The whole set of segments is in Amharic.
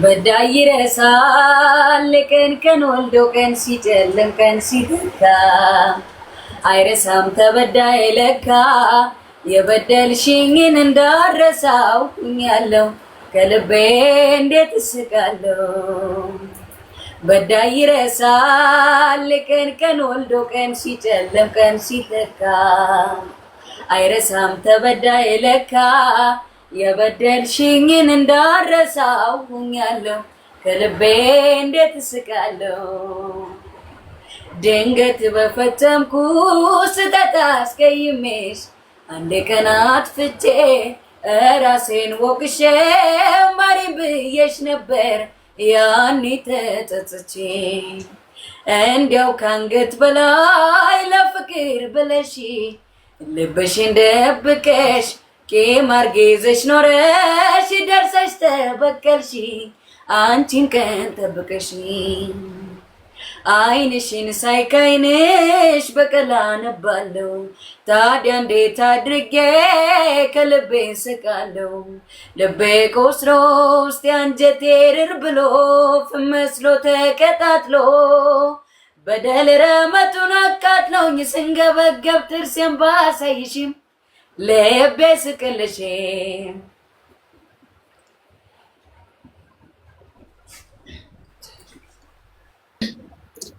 በዳይ ይረሳል ቀን ቀን ወልዶ ቀን ሲጨልም ቀን ሲተካ አይረሳም ተበዳይ ለካ የበደልሽኝን እንዳረሳው ሁኛለሁ ከልቤ እንዴት እስቃለሁ። በዳይ ይረሳል ቀን ቀን ወልዶ ቀን ሲጨልም ቀን ሲተካ አይረሳም ተበዳይ ለካ የበደልሽኝን እንዳረሳው ሁኛለሁ ከልቤ እንዴት እስቃለሁ። ድንገት በፈጸምኩ ስህተት አስቀይሜሽ አንድ ቀን አጥፍቼ ራሴን ወቅሼ ማሪ ብዬሽ ነበር ያኔ ተጸጽቼ። እንዲያው ካንገት በላይ ለፍቅር ብለሽ ልብሽን ደብቀሽ ቂም አርጌዘሽ ኖረሽ ደርሰሽ ተበቀልሽ አንቺን ቀን ጠብቀሽ። አይንሽን ሳይ ከዓይንሽ በቀል አነባለሁ ታዲያ እንዴት አድርጌ ከልቤ ስቃለሁ። ልቤ ቆስሎ ውስጤ አንጀቴ ርር ብሎ ፍመስሎ ተቀጣጥሎ በደል ረመቱን አቃጥለውኝ ስንገበገብ ጥርሴን ባሳይሽም ልቤ ስቅልሽ።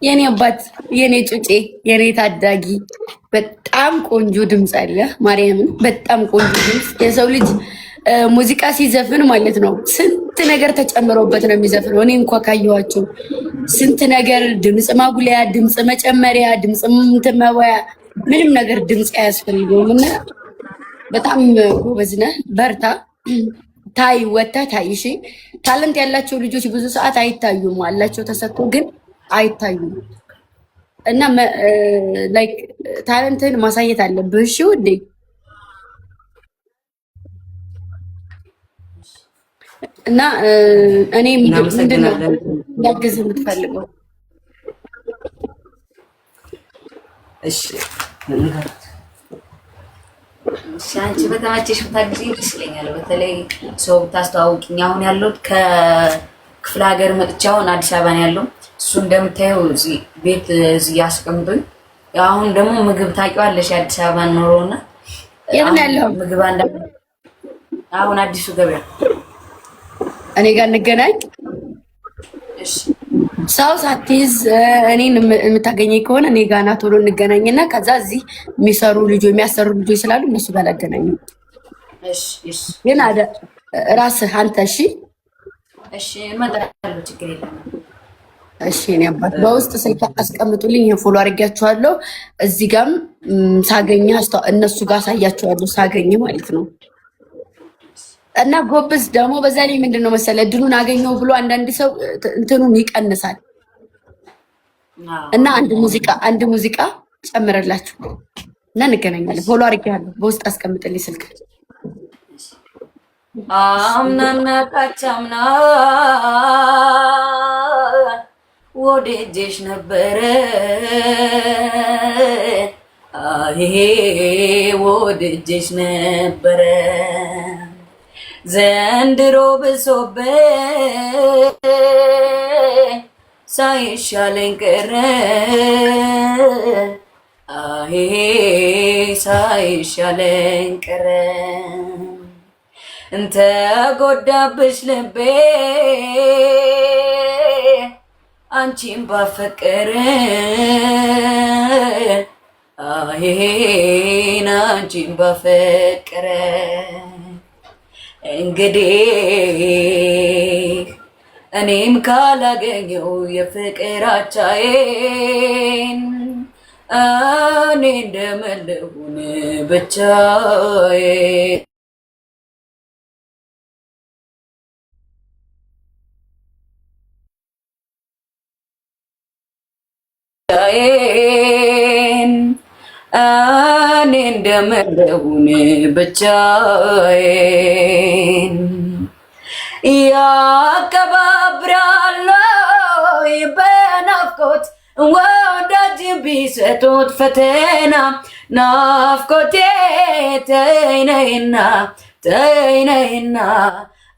የኔ አባት የኔ ጩጬ የኔ ታዳጊ በጣም ቆንጆ ድምፅ አለ። ማርያምን በጣም ቆንጆ ድምፅ። የሰው ልጅ ሙዚቃ ሲዘፍን ማለት ነው ስንት ነገር ተጨምሮበት ነው የሚዘፍነው። እኔ እንኳ ካየኋቸው ስንት ነገር ድምፅ ማጉለያ፣ ድምፅ መጨመሪያ፣ ድምፅ መባያ ምንም ነገር ድምፅ አያስፈልገውም እና በጣም ጎበዝ ነህ። በርታ። ታይ ወታ ታይ። እሺ ታለንት ያላቸው ልጆች ብዙ ሰዓት አይታዩም። አላቸው ተሰጥቶ ግን አይታዩም እና ላይክ ታለንትን ማሳየት አለብህ። እሺ ውዴ። እና እኔ ምንድነው እንዳግዝ የምትፈልገው? እሺ አንቺ በተመቸሽ ብታግዢኝ ደስ ይለኛል። በተለይ ሰው ብታስተዋውቂኝ። አሁን ያለሁት ከክፍለ ሀገር መጥቼ አሁን አዲስ አበባ ነው ያለው። እሱ እንደምታየው እዚህ ቤት እዚህ ያስቀምጡኝ። አሁን ደግሞ ምግብ ታውቂዋለሽ የአዲስ አበባ ኖሮና የት ነው ያለው ምግብ አሁን አዲሱ ገበያ እኔ ጋር እንገናኝ። እሺ ሰው ሳትይዝ እኔን የምታገኘኝ ከሆነ እኔ ጋር ና ቶሎ እንገናኝና ከዛ እዚህ የሚያሰሩ ልጆች ስላሉ እነሱ ጋር ላገናኝ። እሺ እሺ። ግን ራስህ አንተ እሺ እሺ እመጣለሁ፣ ችግር የለም። እሺ እኔ አባት በውስጥ ስልክ አስቀምጡልኝ፣ ፎሎ አድርጊያቸዋለሁ። እዚህ ጋርም ሳገኝ እነሱ ጋር አሳያቸዋለሁ ሳገኝ ማለት ነው። እና ጎብዝ ደግሞ በዛ ላይ ምንድነው መሰለህ እድሉን አገኘው ብሎ አንዳንድ ሰው እንትኑን ይቀንሳል። እና አንድ ሙዚቃ ጨምረላችሁ እና እንገናኛለን። ፎሎ አድርጊያለሁ፣ በውስጥ አስቀምጥልኝ ስልክ። አምናና ካቻምና ወደጄሽ ነበረ አሄ ወደጄሽ ነበረ ዘንድሮ ብሶብኝ ሳይሻለኝ ቀረ አሄ ሳይሻለኝ ቀረ እንተ ጎዳብሽ ልቤ አንቺን ባፈቀረ አሄን አንቺን ባፈቀረ እንግዲህ እኔም ካላገኘው የፍቅር አቻዬን እኔ እንደመለሁን ብቻዬን እኔ እንደመለሁን ብቻዬን ያቀባብራል በናፍቆት ወዳጅ ቢሰጡት ፈተና ናፍቆቴ ተይ ነይና ተይ ነይና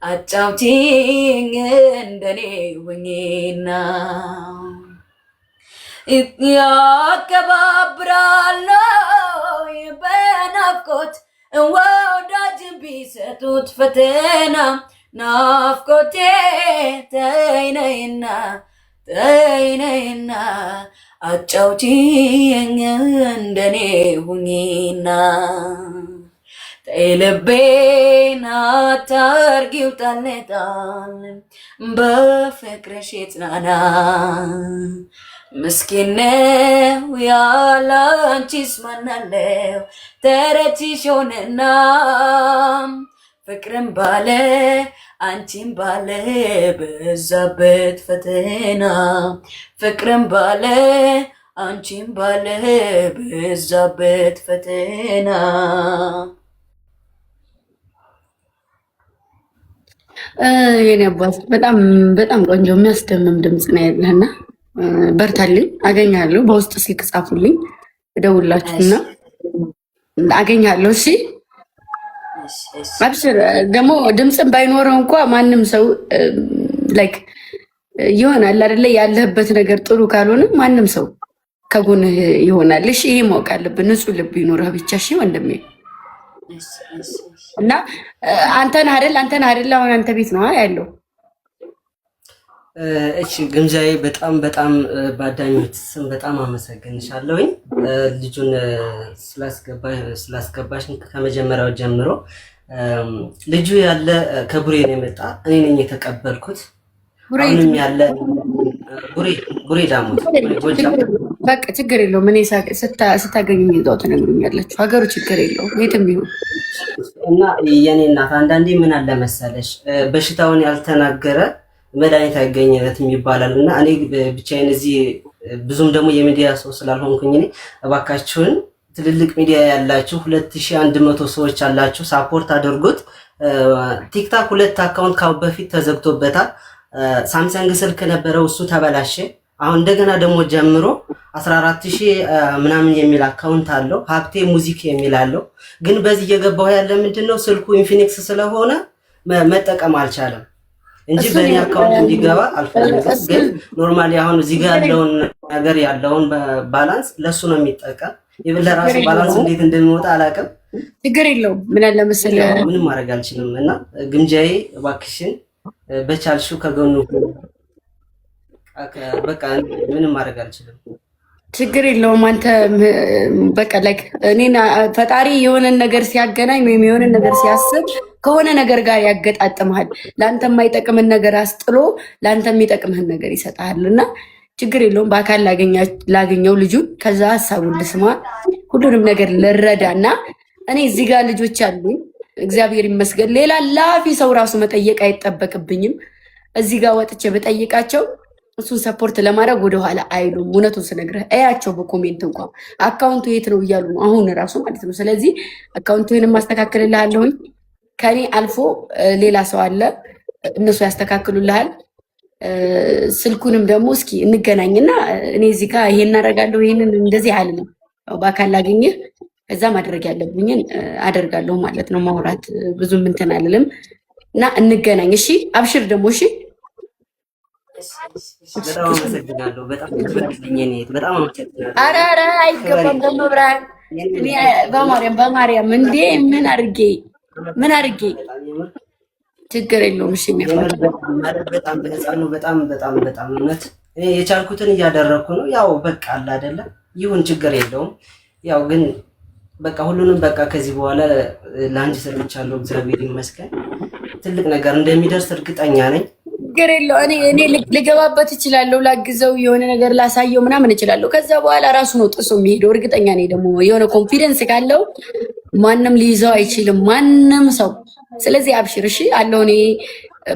አጫውቲኝ እንደኔ ሁኚና ያከባብራል በናፍቆት ወዳጅን ቢሰጡት ፈተና ናፍቆቴ ተይ ነይና አጫውቲኝ እንደኔ ሁኚና ተይ ልቤን አታርጊው ጣል በፍቅርሽ ይጽናና ምስኪን ነው ያለ አንቺስ ማናለው ተረትሽ ሆነና ፍቅርን ባለ አንቺን ባለ በዛበት ፈተና ፍቅርን ባለ አንቺን ባለ በዛበት ፈተና። የኔ አባት በጣም በጣም ቆንጆ የሚያስደምም ድምፅ ነው ያለህና በርታልኝ። አገኛለሁ። በውስጥ ስልክ ጻፉልኝ፣ እደውላችሁና አገኛለሁ። እሺ አብሽር። ደግሞ ድምፅን ባይኖረው እንኳ ማንም ሰው ላይክ ይሆናል አይደለ? ያለህበት ነገር ጥሩ ካልሆነ ማንም ሰው ከጎንህ ይሆናል። እሺ ይሄ ማወቅ አለብን። ንጹህ ልብ ይኖርህ ብቻ። እሺ ወንድሜ እና አንተን አይደል አሁን አንተ ቤት ነው ያለው። እሺ ግምጃዬ በጣም በጣም በአዳኞች ስም በጣም አመሰግንሻለሁኝ። ልጁን ስላስገባሽ ከመጀመሪያው ጀምሮ ልጁ ያለ ከቡሬ ነው የመጣ፣ እኔ ነኝ የተቀበልኩት። አሁንም ያለ ቡሬ ዳሞት በቃ ችግር የለውም። እኔ ስታገኙ ይዛው ትነግሩኛላችሁ። ሀገሩ ችግር የለውም የትም ይሁን እና የኔ እናት አንዳንዴ ምን አለ መሰለሽ በሽታውን ያልተናገረ መድኃኒት አይገኝለትም ይባላል። እና እኔ ብቻዬን እዚህ ብዙም ደግሞ የሚዲያ ሰው ስላልሆንኩኝ እኔ እባካችሁን ትልልቅ ሚዲያ ያላችሁ 2100 ሰዎች አላችሁ፣ ሳፖርት አድርጉት። ቲክታክ 2 አካውንት ካው በፊት ተዘግቶበታል። ሳምሰንግ ስልክ ነበረው እሱ ተበላሸ። አሁን እንደገና ደግሞ ጀምሮ 14000 ምናምን የሚል አካውንት አለው። ሀብቴ ሙዚክ የሚል አለው። ግን በዚህ እየገባው ያለ ምንድነው ስልኩ ኢንፊኒክስ ስለሆነ መጠቀም አልቻለም እንጂ በእኔ አካውንት እንዲገባ አልፈልግም። ግን ኖርማሊ አሁን እዚህ ጋር ያለውን ነገር ያለውን ባላንስ ለሱ ነው የሚጠቀም። ለራሱ ባላንስ እንዴት እንደሚወጣ አላውቅም። ችግር የለውም። ምን አለ መሰለህ ምንም ማድረግ አልችልም። እና ግምጃዬ እባክሽን በቻልሽው ከጎኑ በቃ ምንም ማድረግ አልችልም። ችግር የለውም። አንተ በቃ ላይክ እኔና ፈጣሪ የሆነን ነገር ሲያገናኝ ወይም የሆነን ነገር ሲያስብ ከሆነ ነገር ጋር ያገጣጥምሃል። ለአንተ የማይጠቅምን ነገር አስጥሎ ለአንተ የሚጠቅምህን ነገር ይሰጥሃል። እና ችግር የለውም። በአካል ላገኘው ልጁን ከዛ ሀሳቡን ልስማ፣ ሁሉንም ነገር ልረዳ እና እኔ እዚህ ጋር ልጆች አሉኝ እግዚአብሔር ይመስገን። ሌላ ላፊ ሰው ራሱ መጠየቅ አይጠበቅብኝም። እዚህ ጋር ወጥቼ በጠይቃቸው እሱን ሰፖርት ለማድረግ ወደኋላ አይሉም። እውነቱን ስነግርህ እያቸው በኮሜንት እንኳን አካውንቱ የት ነው እያሉ ነው አሁን ራሱ ማለት ነው። ስለዚህ አካውንቱንም ማስተካከልልሃለሁኝ። ከኔ አልፎ ሌላ ሰው አለ፣ እነሱ ያስተካክሉልሃል። ስልኩንም ደግሞ እስኪ እንገናኝና እኔ እዚህ ጋር ይሄን እናደርጋለሁ ይሄንን እንደዚህ አልልም። በአካል ላገኘህ ከዛ ማድረግ ያለብኝን አደርጋለሁ ማለት ነው። ማውራት ብዙም እንትን አልልም እና እንገናኝ። እሺ አብሽር ደግሞ እሺ። በጣም አመሰግናለሁ። በጣም ኧረ አይገባም። በመብራን በማርያም እንዴ ምን አድርጌ ችግር የለውም። እሺ በጣም በህፃኑ በጣም እውነት እኔ የቻልኩትን እያደረኩ ነው። ያው በቃ አለ አይደለ ይሁን ችግር የለውም። ያው ግን በቃ ሁሉንም በቃ ከዚህ በኋላ ለአንቺ ሰርቻለሁ። እግዚአብሔር ይመስገን ትልቅ ነገር እንደሚደርስ እርግጠኛ ነኝ። ችግር የለው። እኔ ልገባበት እችላለሁ፣ ላግዘው፣ የሆነ ነገር ላሳየው ምናምን እችላለሁ። ከዛ በኋላ ራሱ ነው ጥሶ የሚሄደው። እርግጠኛ ነኝ ደግሞ የሆነ ኮንፊደንስ ካለው ማንም ሊይዘው አይችልም፣ ማንም ሰው። ስለዚህ አብሽር እሺ አለው። እኔ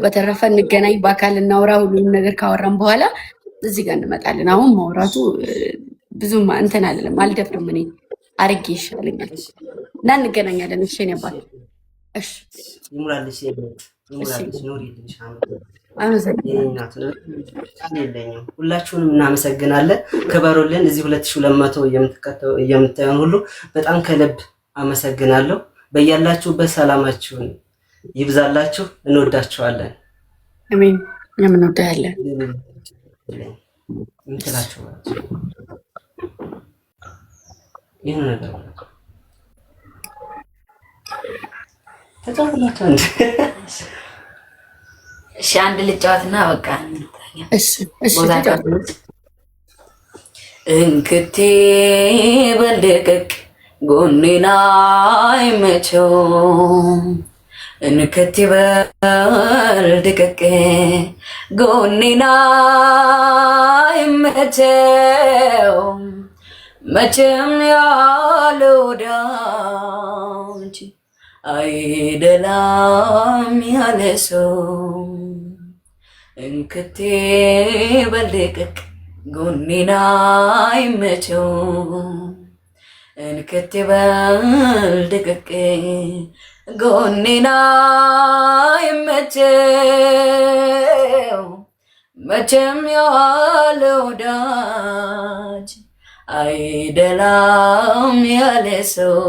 በተረፈ እንገናኝ፣ በአካል እናውራ። ሁሉንም ነገር ካወራን በኋላ እዚህ ጋር እንመጣለን። አሁን ማውራቱ ብዙም እንትን አልልም፣ አልደፍርም። እኔ አርጌ ይሻለኛል እና እንገናኛለን። እሺ እኔ አባል እሺ ይሙላልሽ ኖሪልሽ ሁላችሁንም እናመሰግናለን። ክበሩልን። እዚህ 2200 የምታዩን ሁሉ በጣም ከልብ አመሰግናለሁ። በያላችሁበት ሰላማችሁን ይብዛላችሁ። እንወዳችኋለን። አሜን። እኛም እንወዳለን። እንትላችሁ ይሄን ነገር ተጫውላችሁ እንዴ? እሺ አንድ ልጫወትና በቃ እሺ እሺ ተጫወቱ። እንክቴ በልቅቅ ጎኔና አይመቸው እንክቴ በልቅቅ ጎኔና አይመቸው መቼም ያለ ወዳጅ አይደላም ያለ ሰው እንክቴ በልቅቅ ጎኔና አይመቸው እንክቴ በልቅቅ ጎኔና አይመቸው መቼም ያለ ወዳጅ አይደላም ያለ ሰው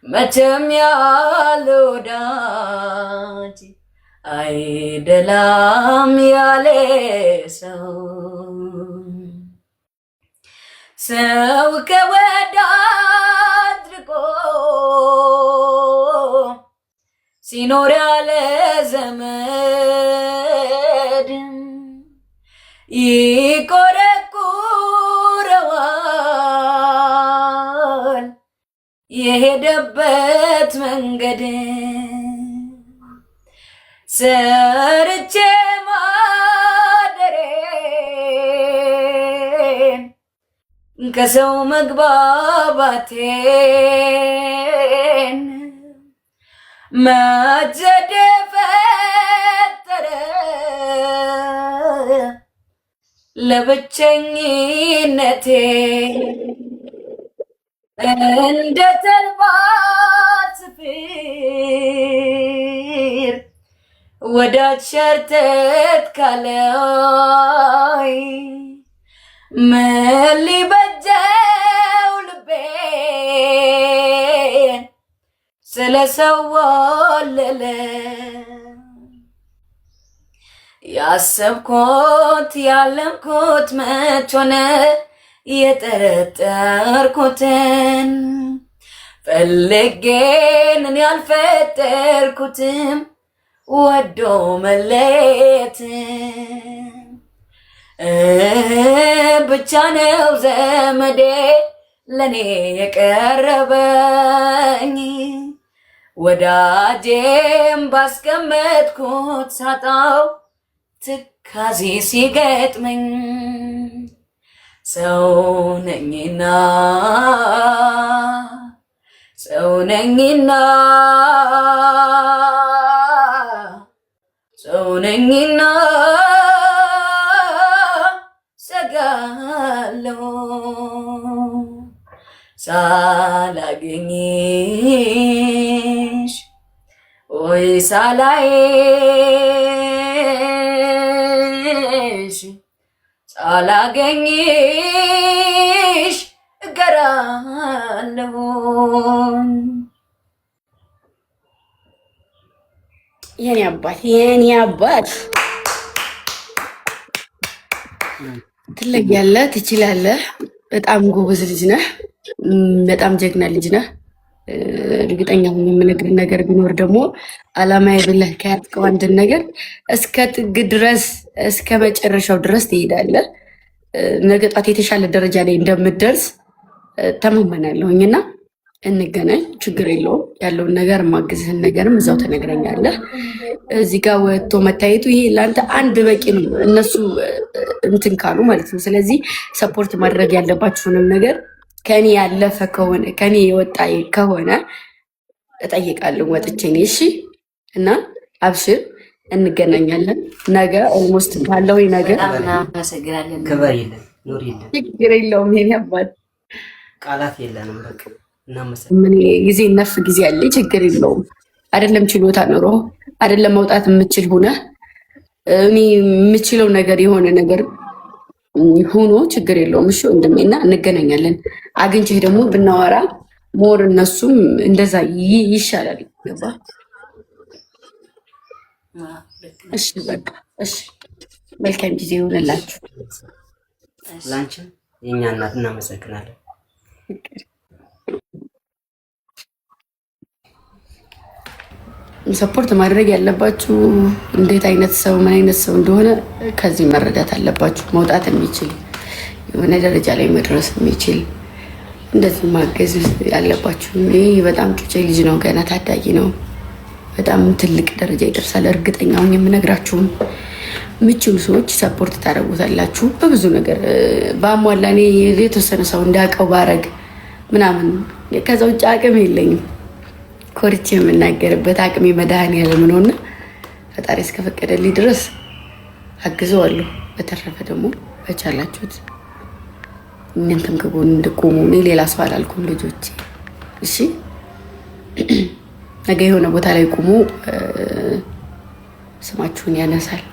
መቼም ያለ ወዳጅ አይደላም ያለ ሰው ሰው ከወዳጅ ርቆ ሲኖር ያለ ዘመድ ይቆረቁረዋል የሄደበት መንገድ ሰርቼ ማደሬን ከሰው መግባባቴን መጀደ ፈጠረ ለብቸኝነቴ እንደ ተልባ ስፊር ወዳጅ ሸርተት ካላይ ምን ሊበጀው ልቤን ስለ ሰው ወለለ ያሰብኩት ያለምኩት መች ሆነ የጠረጠርኩትን ፈልጌን እኔ ያልፈጠርኩትም ወዶ መለየትን ብቻ ነው ዘመዴ ለኔ የቀረበኝ ወዳጄም ባስቀመጥኩት ሳጣው ትካዜ ሲገጥመኝ ሰው ነኝና ሰው ነኝና ሰው ነኝና ሰጋለው ሳላገኝሽ ወይ ሳላይሽ ሳላገኝሽ እገራለሁ። የኔ አባት የኔ አባት ትለያለህ፣ ትችላለህ። በጣም ጎበዝ ልጅ ነህ። በጣም ጀግና ልጅ ነህ። እርግጠኛ ሆኜ የምነግርህ ነገር ቢኖር ደግሞ አላማዬ ብለህ ከያዝከው አንድን ነገር እስከ ጥግ ድረስ እስከ መጨረሻው ድረስ ትሄዳለህ። ነገ ጧት የተሻለ ደረጃ ላይ እንደምትደርስ ተማመናለሁኝ እና እንገናኝ፣ ችግር የለውም። ያለውን ነገር የማግዝህን ነገርም እዛው ተነግረኛለህ። እዚህ ጋር ወጥቶ መታየቱ ይሄ ለአንተ አንድ በቂ ነው፣ እነሱ እንትን ካሉ ማለት ነው። ስለዚህ ሰፖርት ማድረግ ያለባችሁንም ነገር ከኔ ያለፈ ከሆነ ከኔ የወጣ ከሆነ እጠይቃለሁ ወጥቼ እኔ። እሺ እና አብሽር፣ እንገናኛለን ነገ። ኦልሞስት ባለው ነገር ክበር የለን ኑር የለን ችግር የለውም። የኔ አባት ቃላት የለንም። በቃ ምን ጊዜ ነፍ ጊዜ አለ፣ ችግር የለውም። አይደለም ችሎታ ኖሮ አይደለም መውጣት የምችል ሆነ እኔ የምችለው ነገር የሆነ ነገር ሆኖ ችግር የለውም። እሺ ወንድሜና እንገናኛለን። አግኝቼህ ደግሞ ብናወራ ሞር እነሱም እንደዛ ይሻላል። ገባ እሺ በቃ እሺ፣ መልካም ጊዜ ይሁንላችሁ። ላንቺም የኛ እናት እናመሰግናለን። ሰፖርት ማድረግ ያለባችሁ እንዴት አይነት ሰው ምን አይነት ሰው እንደሆነ ከዚህ መረዳት አለባችሁ። መውጣት የሚችል የሆነ ደረጃ ላይ መድረስ የሚችል እንደዚህ ማገዝ ያለባችሁ። ይህ በጣም ጩጬ ልጅ ነው፣ ገና ታዳጊ ነው። በጣም ትልቅ ደረጃ ይደርሳል። እርግጠኛውን የምነግራችሁም የምችሉ ሰዎች ሰፖርት ታደርጉታላችሁ በብዙ ነገር። በአሟላ እኔ የተወሰነ ሰው እንዳውቀው ባረግ ምናምን፣ ከዛ ውጭ አቅም የለኝም። ኮርቼ የምናገርበት አቅሜ መድኃኒዓለም ነውና ፈጣሪ እስከፈቀደልኝ ድረስ አግዘዋለሁ። በተረፈ ደግሞ በቻላችሁት እናንተም ከጎን እንድቆሙ። እኔ ሌላ ሰው አላልኩም ልጆቼ። እሺ ነገ የሆነ ቦታ ላይ ቁሙ፣ ስማችሁን ያነሳል።